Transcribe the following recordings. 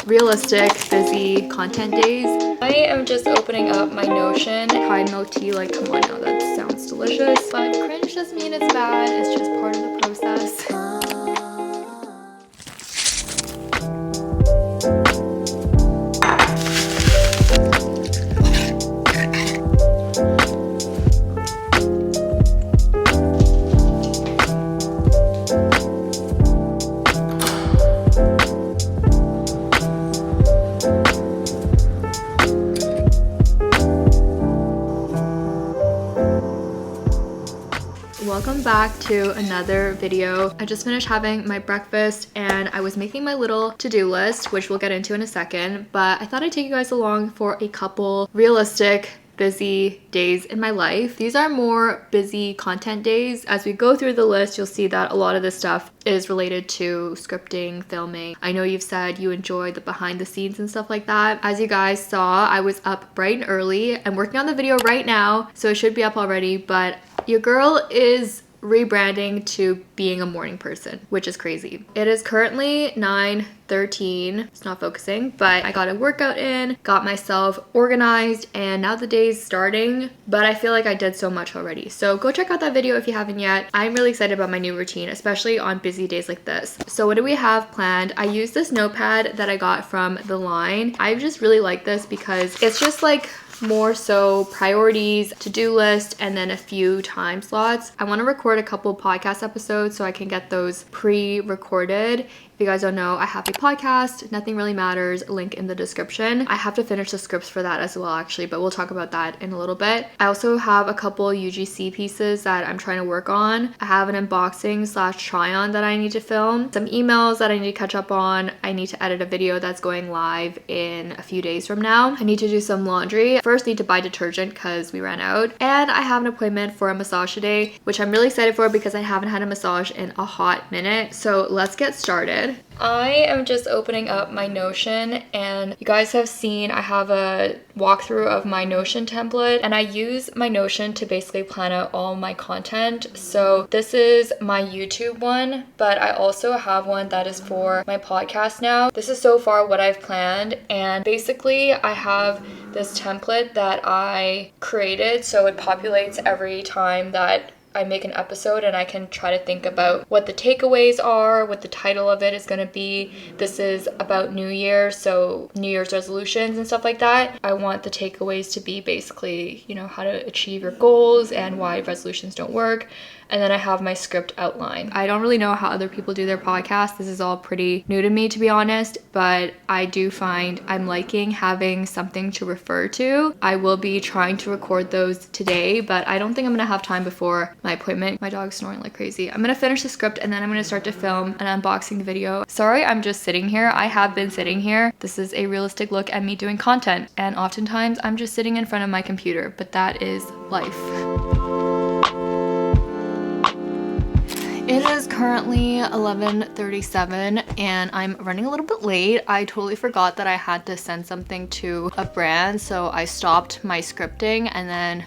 realistic, busy content days. I am just opening up my Notion. High milk tea, like come on now, that sounds delicious. But cringe doesn't mean it's bad, it's just part of the process. Welcome back to another video. I just finished having my breakfast and I was making my little to-do list, which we'll get into in a second, but I thought I'd take you guys along for a couple realistic busy days in my life. These are more busy content days. As we go through the list, you'll see that a lot of this stuff is related to scripting, filming. I know you've said you enjoy the behind the scenes and stuff like that. As you guys saw, I was up bright and early. I'm working on the video right now, so it should be up already, but your girl is rebranding to being a morning person, which is crazy. It is currently 9:13. It's not focusing, but I got a workout in, got myself organized, and now the day's starting, but I feel like I did so much already. So go check out that video if you haven't yet. I'm really excited about my new routine, especially on busy days like this. So what do we have planned? I use this notepad that I got from The Line. I just really like this because it's just like more so priorities, to-do list, and then a few time slots. I want to record a couple podcast episodes so I can get those pre-recorded. If you guys don't know, I have a podcast, Nothing Really Matters, link in the description. I have to finish the scripts for that as well actually, but we'll talk about that in a little bit. I also have a couple UGC pieces that I'm trying to work on. I have an unboxing / try on that I need to film, some emails that I need to catch up on. I need to edit a video that's going live in a few days from now. I need to do some laundry. First need to buy detergent because we ran out. And I have an appointment for a massage today, which I'm really excited for because I haven't had a massage in a hot minute. So let's get started. I am just opening up my Notion, and you guys have seen I have a walkthrough of my Notion template, and I use my Notion to basically plan out all my content. So this is my YouTube one, but I also have one that is for my podcast now. This is so far what I've planned, and basically I have this template that I created, so it populates every time that I make an episode, and I can try to think about what the takeaways are, what the title of it is going to be. This is about New Year, so New Year's resolutions and stuff like that. I want the takeaways to be basically, you know, how to achieve your goals and why resolutions don't work. And then I have my script outline. I don't really know how other people do their podcasts. This is all pretty new to me, to be honest, but I do find I'm liking having something to refer to. I will be trying to record those today, but I don't think I'm gonna have time before my appointment. My dog's snoring like crazy. I'm gonna finish the script and then I'm gonna start to film an unboxing video. Sorry, I'm just sitting here. I have been sitting here. This is a realistic look at me doing content, and oftentimes I'm just sitting in front of my computer, but that is life. It is currently 11:37 and I'm running a little bit late. I totally forgot that I had to send something to a brand, so I stopped my scripting and then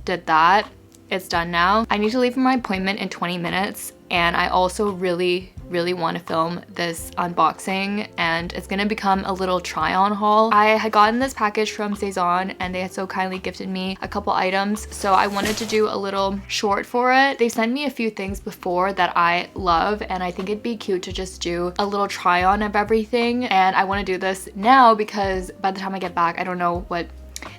did that. It's done now. I need to leave for my appointment in 20 minutes, and I also really want to film this unboxing, and it's gonna become a little try-on haul. I had gotten this package from Saison and they had so kindly gifted me a couple items, so I wanted to do a little short for it. They sent me a few things before that I love, and I think it'd be cute to just do a little try-on of everything, and I want to do this now because by the time I get back, I don't know what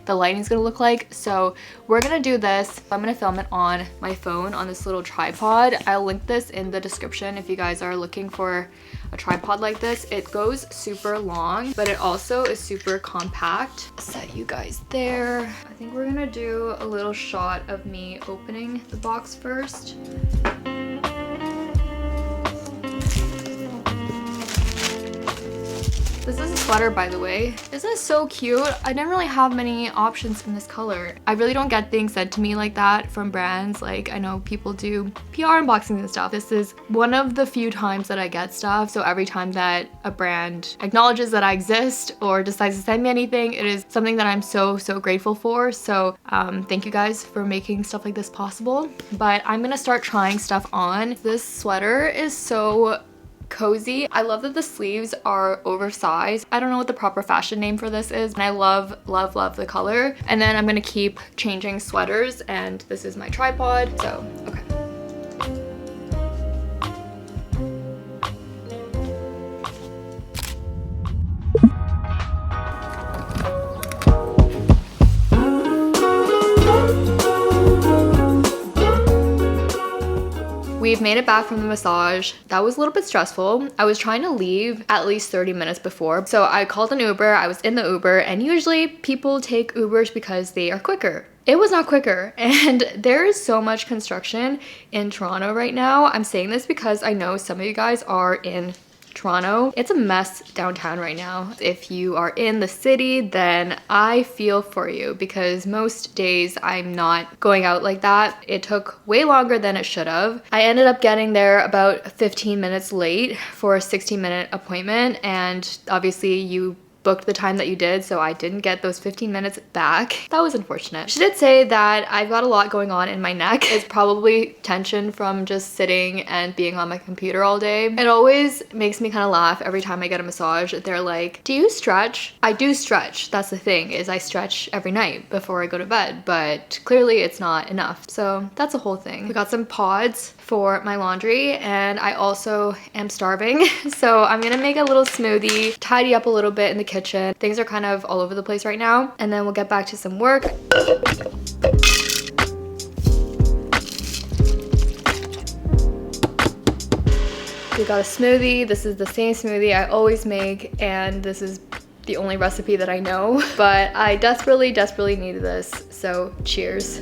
the lighting's gonna look like. So we're gonna do this. I'm gonna film it on my phone on this little tripod. I'll link this in the description if you guys are looking for a tripod like this. It goes super long, but it also is super compact. Set you guys there. I think we're gonna do a little shot of me opening the box first. This is a sweater, by the way. Isn't it so cute? I didn't really have many options in this color. I really don't get things sent to me like that from brands. Like, I know people do PR unboxings and stuff. This is one of the few times that I get stuff. So every time that a brand acknowledges that I exist or decides to send me anything, it is something that I'm so grateful for. So thank you guys for making stuff like this possible. But I'm gonna start trying stuff on. This sweater is so cozy. I love that the sleeves are oversized. I don't know what the proper fashion name for this is, and I love, love, love the color. And then I'm gonna keep changing sweaters, and this is my tripod, so okay. We've made it back from the massage. That was a little bit stressful. I was trying to leave at least 30 minutes before. So I called an Uber, I was in the Uber, and usually people take Ubers because they are quicker. It was not quicker, and there is so much construction in Toronto right now. I'm saying this because I know some of you guys are in Toronto. It's a mess downtown right now. If you are in the city, then I feel for you, because most days I'm not going out like that. It took way longer than it should have. I ended up getting there about 15 minutes late for a 60-minute appointment, and obviously you booked the time that you did, so I didn't get those 15 minutes back. That was unfortunate. She did say that I've got a lot going on in my neck. It's probably tension from just sitting and being on my computer all day. It always makes me kind of laugh every time I get a massage. They're like, do you stretch? I do stretch. That's the thing, is I stretch every night before I go to bed, but clearly it's not enough. So that's a whole thing. We got some pods for my laundry, and I also am starving. So I'm gonna make a little smoothie, tidy up a little bit in the kitchen. Things are kind of all over the place right now, and then we'll get back to some work. We got a smoothie. This is the same smoothie I always make, and this is the only recipe that I know, but I desperately, desperately needed this, so cheers.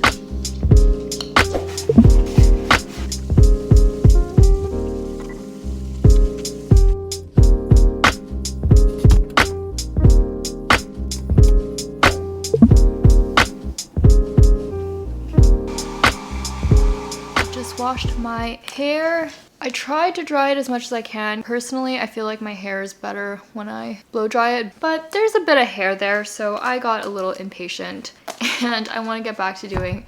Washed my hair. I tried to dry it as much as I can. Personally, I feel like my hair is better when I blow dry it, but there's a bit of hair there, so I got a little impatient, and I want to get back to doing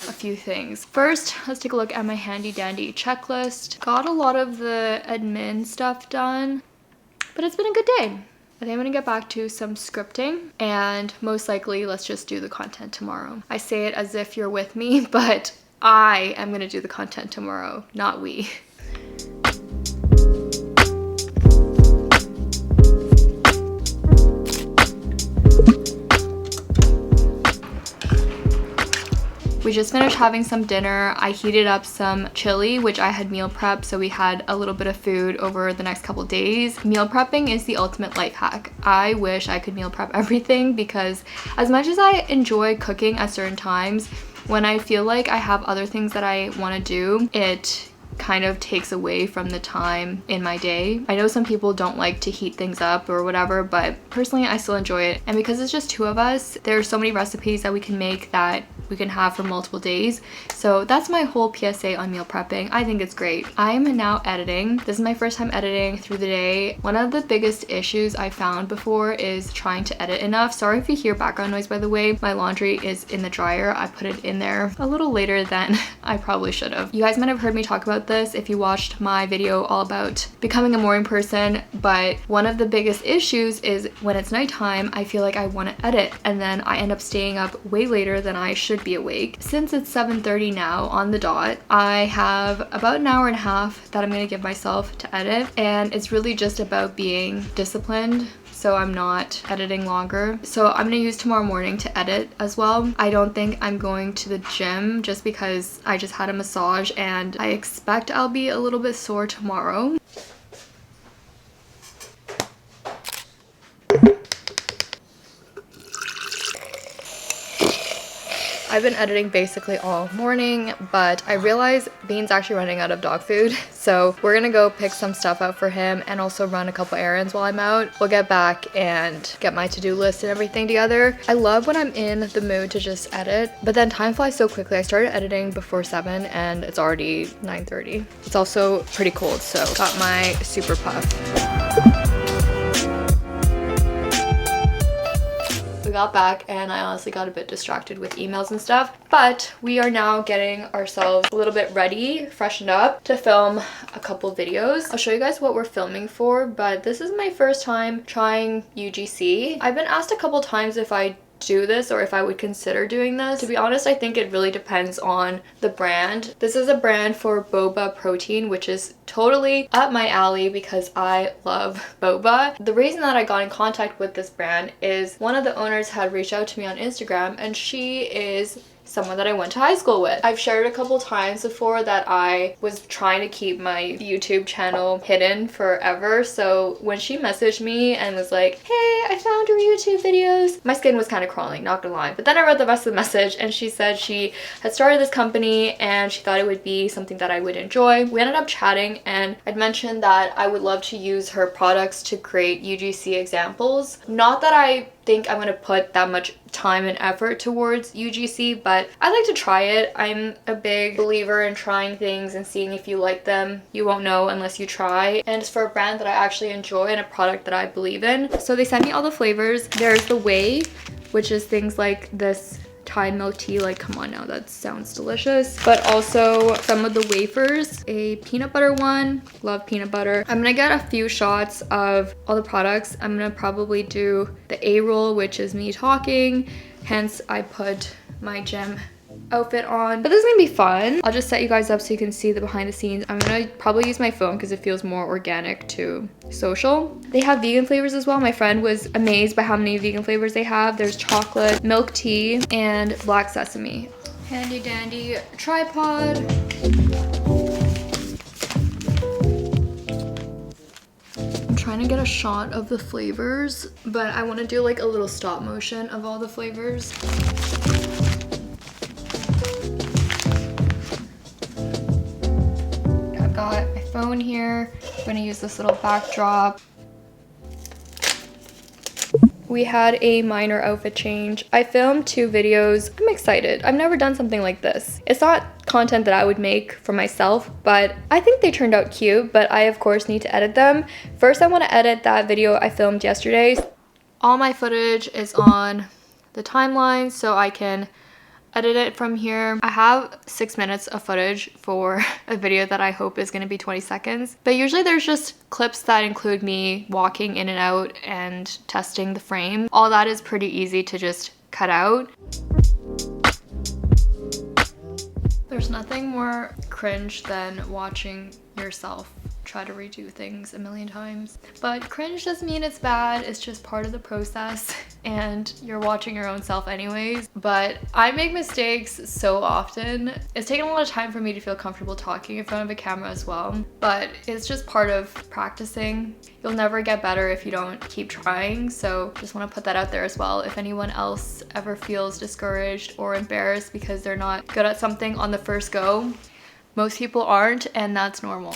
a few things. First, let's take a look at my handy dandy checklist. Got a lot of the admin stuff done, but it's been a good day. I think I'm gonna get back to some scripting, and most likely let's just do the content tomorrow. I say it as if you're with me, but I am gonna do the content tomorrow, not we. We just finished having some dinner. I heated up some chili, which I had meal prepped, so we had a little bit of food over the next couple days. Meal prepping is the ultimate life hack. I wish I could meal prep everything, because as much as I enjoy cooking at certain times, when I feel like I have other things that I want to do, it kind of takes away from the time in my day. I know some people don't like to heat things up or whatever, but personally I still enjoy it. And because it's just two of us, there are so many recipes that we can make that we can have for multiple days. So that's my whole PSA on meal prepping. I think it's great. I'm now editing. This is my first time editing through the day. One of the biggest issues I found before is trying to edit enough. Sorry if you hear background noise, by the way. My laundry is in the dryer. I put it in there a little later than I probably should have. You guys might have heard me talk about this if you watched my video all about becoming a morning person, but one of the biggest issues is when it's nighttime, I feel like I want to edit, and then I end up staying up way later than I should be awake. Since it's 7:30 now on the dot, I have about an hour and a half that I'm going to give myself to edit, and it's really just about being disciplined so I'm not editing longer. So I'm gonna use tomorrow morning to edit as well. I don't think I'm going to the gym just because I just had a massage, and I expect I'll be a little bit sore tomorrow. I've been editing basically all morning, but I realized Bean's actually running out of dog food. So we're gonna go pick some stuff out for him and also run a couple errands while I'm out. We'll get back and get my to-do list and everything together. I love when I'm in the mood to just edit, but then time flies so quickly. I started editing before 7 and it's already 9:30. It's also pretty cold, so got my super puff. We got back and I honestly got a bit distracted with emails and stuff. But we are now getting ourselves a little bit ready, freshened up to film a couple videos. I'll show you guys what we're filming for, but this is my first time trying UGC. I've been asked a couple times if I do this or if I would consider doing this. To be honest, I think it really depends on the brand. This is a brand for boba protein, which is totally up my alley because I love boba. The reason that I got in contact with this brand is one of the owners had reached out to me on Instagram, and she is someone that I went to high school with. I've shared a couple times before that I was trying to keep my YouTube channel hidden forever, so when she messaged me and was like, hey, I found your YouTube videos, my skin was kind of crawling, not gonna lie. But then I read the rest of the message and she said she had started this company and she thought it would be something that I would enjoy. We ended up chatting and I'd mentioned that I would love to use her products to create UGC examples. Not that I think I'm gonna put that much time and effort towards UGC, but I'd like to try it. I'm a big believer in trying things and seeing if you like them. You won't know unless you try, and it's for a brand that I actually enjoy and a product that I believe in. So they sent me all the flavors. There's the whey, which is things like this Thai milk tea, like come on now, that sounds delicious. But also some of the wafers, a peanut butter one, love peanut butter. I'm gonna get a few shots of all the products. I'm gonna probably do the A-roll, which is me talking, hence I put my gym outfit on. But this is gonna be fun. I'll just set you guys up so you can see the behind the scenes. I'm gonna probably use my phone because it feels more organic to social. They have vegan flavors as well. My friend was amazed by how many vegan flavors they have. There's chocolate, milk tea, and black sesame. Handy dandy tripod. I'm trying to get a shot of the flavors, but I want to do like a little stop motion of all the flavors. Got my phone here. I'm gonna use this little backdrop. We had a minor outfit change. I filmed 2 videos. I'm excited. I've never done something like this. It's not content that I would make for myself, but I think they turned out cute, but I of course need to edit them. First, I want to edit that video I filmed yesterday. All my footage is on the timeline so I can edit it from here. I have 6 minutes of footage for a video that I hope is going to be 20 seconds. But usually there's just clips that include me walking in and out and testing the frame. All that is pretty easy to just cut out. There's nothing more cringe than watching yourself try to redo things a million times. But cringe doesn't mean it's bad, it's just part of the process and you're watching your own self anyways. But I make mistakes so often. It's taken a lot of time for me to feel comfortable talking in front of a camera as well, but it's just part of practicing. You'll never get better if you don't keep trying, so just want to put that out there as well. If anyone else ever feels discouraged or embarrassed because they're not good at something on the first go, most people aren't, and that's normal.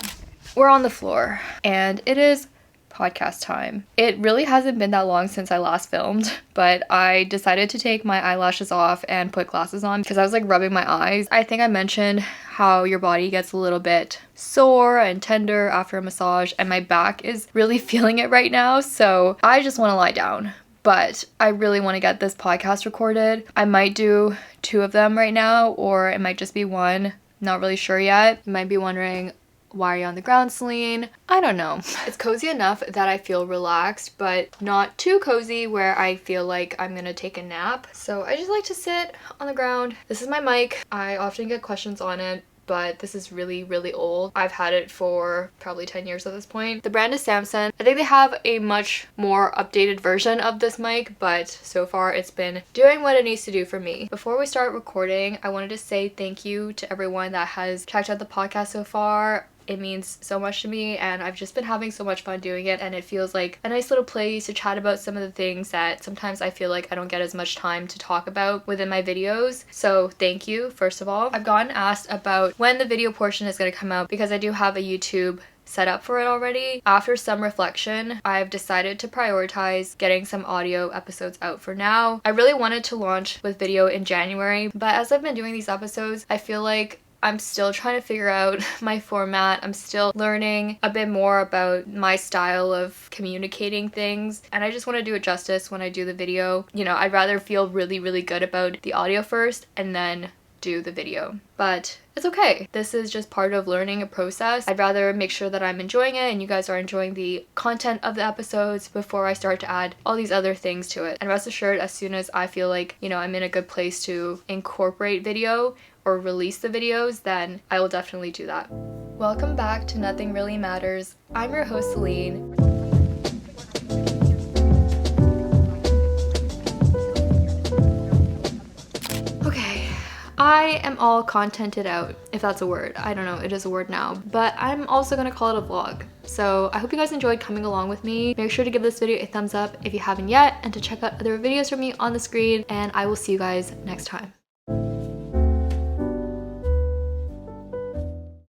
We're on the floor and it is podcast time. It really hasn't been that long since I last filmed, but I decided to take my eyelashes off and put glasses on because I was like rubbing my eyes. I think I mentioned how your body gets a little bit sore and tender after a massage, and my back is really feeling it right now, so I just want to lie down. But I really want to get this podcast recorded. I might do 2 of them right now, or it might just be 1. Not really sure yet. You might be wondering, why are you on the ground, Celine? I don't know. It's cozy enough that I feel relaxed, but not too cozy where I feel like I'm gonna take a nap. So I just like to sit on the ground. This is my mic. I often get questions on it, but this is really, really old. I've had it for probably 10 years at this point. The brand is Samsung. I think they have a much more updated version of this mic, but so far it's been doing what it needs to do for me. Before we start recording, I wanted to say thank you to everyone that has checked out the podcast so far. It means so much to me, and I've just been having so much fun doing it, and it feels like a nice little place to chat about some of the things that sometimes I feel like I don't get as much time to talk about within my videos. So thank you, first of all. I've gotten asked about when the video portion is going to come out because I do have a YouTube set up for it already. After some reflection, I've decided to prioritize getting some audio episodes out for now. I really wanted to launch with video in January, but as I've been doing these episodes, I feel like I'm still trying to figure out my format. I'm still learning a bit more about my style of communicating things, and I just want to do it justice when I do the video. You know, I'd rather feel really, really good about the audio first and then do the video. But it's okay. This is just part of learning a process. I'd rather make sure that I'm enjoying it and you guys are enjoying the content of the episodes before I start to add all these other things to it. And rest assured, as soon as I feel like, you know, I'm in a good place to incorporate video or release the videos, then I will definitely do that. Welcome back to Nothing Really Matters. I'm your host, Celine. Okay, I am all contented out, if that's a word. I don't know, it is a word now, but I'm also gonna call it a vlog. So I hope you guys enjoyed coming along with me. Make sure to give this video a thumbs up if you haven't yet, and to check out other videos from me on the screen, and I will see you guys next time.